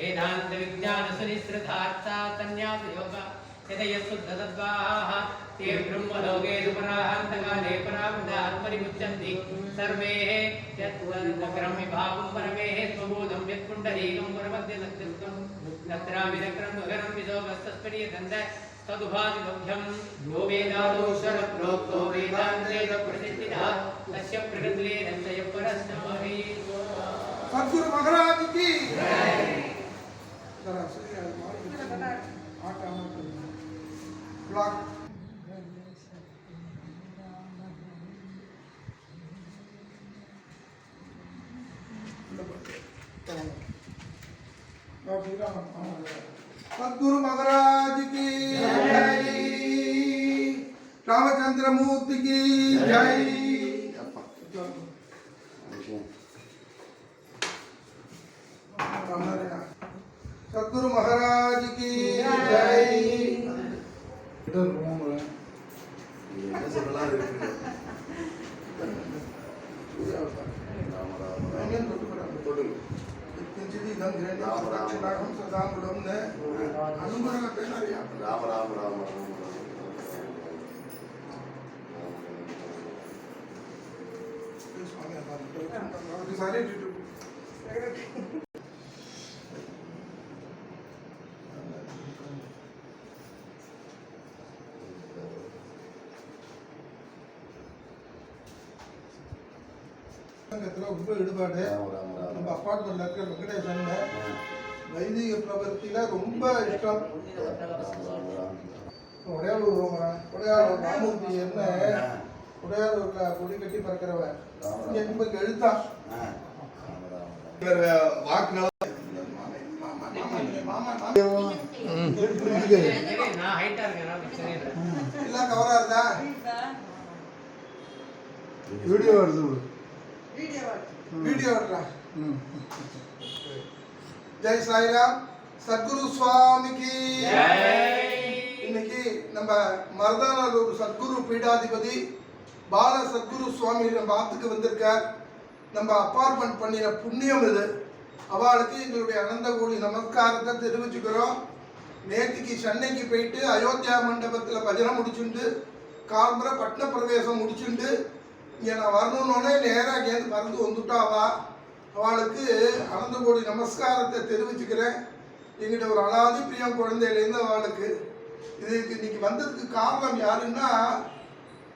वेदांत विज्ञान सुनिश्रितार्था संन्यास योग यदय शुद्ध सद्वाः ते ब्रह्मलोके दुपरान्तकाले परावृतात्मनिमुच्यन्ति सर्वे यत्वदग्रं विभागं परमेः स्वबोधं यत्कुण्डलीकं परमद्य नक्षत्रं तत्राविदक्रं गगनं विशोकस्तस्परीयदन्त तदुभादिभ्यं यो वेदादोषर प्रोक्तो वेदान्तेन प्रतिष्ठितः तस्य प्रकृतिरेण परस्मै सद्गुरु महाराज की जय। ब्लॉक सद्गुरु महाराज की जय। रामचंद्र मूर्ति की जय। सद्गुरु महाराज की जय। राम राम राम सारे ரொம்ப ஈடுபாடு. நம்ம அப்பார்ட்மெண்ட்ல இருக்கிற வெங்கடேசன் வைதிக பிரபத்தில ரொம்ப இஷ்டம். உடையாளூர் ராமூர்த்தி என்ன உடையாளூர்ல கொடி கட்டி பறக்கிறவன் ரொம்ப எழுத்தா வாக்குனால எல்லாம் கவரா இருந்தா வீடியோ வருது. வீடியோ जय साई राम। सद्गुरु स्वामी की இன்னைக்கு நம்ம மருதானூர் சத்குரு பீடாதிபதி பால சத்குரு சுவாமி நம்ம ஆத்துக்கு வந்திருக்கார். நம்ம அப்பார்ட்மெண்ட் பண்ணின புண்ணியம் இது. அவளுக்கு எங்களுடைய அனந்த கோடி நமஸ்காரத்தை தெரிவிச்சுக்கிறோம். நேற்றுக்கு சென்னைக்கு போயிட்டு அயோத்தியா மண்டபத்தில் பஜனை முடிச்சுண்டு கால்முறை பட்ன பிரவேசம் முடிச்சுண்டு இங்கே நான் வரணுன்னே நேராக இங்கேருந்து மறந்து வந்துட்டாவா. அவளுக்கு அனந்த கோடி நமஸ்காரத்தை தெரிவிச்சுக்கிறேன். எங்கிட்ட ஒரு அனாதி பிரியம் குழந்தையிலேருந்து அவளுக்கு இதுக்கு இன்னைக்கு வந்ததுக்கு காரணம் யாருன்னா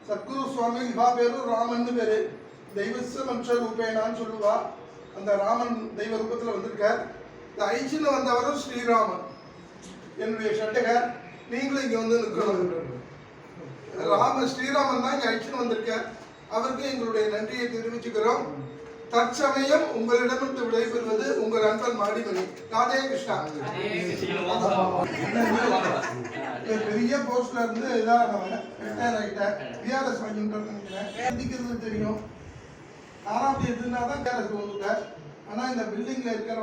சத்குரு சுவாமி. இவா பேரும் ராமன் பேரு. தெய்வச மனுஷ ரூபேனான்னு சொல்லுவா. அந்த ராமன் தெய்வ ரூபத்தில் வந்திருக்கார். இந்த ஐச்சின்னு வந்தவரும் ஸ்ரீராமன் என்னுடைய சட்டகர். நீங்களும் இங்கே வந்து நிற்கணும். ஸ்ரீராமன் தான் இங்கே ஐச்சின்னு வந்திருக்கார். அவருக்கு எங்களுடைய நன்றியை தெரிவிச்சுக்கிறோம். தற்சமயம் உங்களிடமிருந்து விடைபெறுவது உங்கள் நண்பன் மாடிமணி. ராதே கிருஷ்ணா. பெரிய போஸ்ட்ல இருந்து இதானவன் ரிட்டையர் ஆகிட்டேன். பிஆர்எஸ் வாங்கிட்டு நினைக்கிறேன். சந்திக்கிறது தெரியும். 6ஆம் தேதி தான் பிஆர்எஸ் வந்துட்டேன். ஆனா இந்த பில்டிங்ல இருக்கிற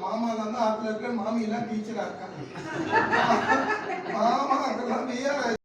மாமா தான் ஆத்துல இருக்கிற மாமி எல்லாம் டீச்சரா இருக்காங்க. மாமா அங்கெல்லாம் பிஆர்எஸ்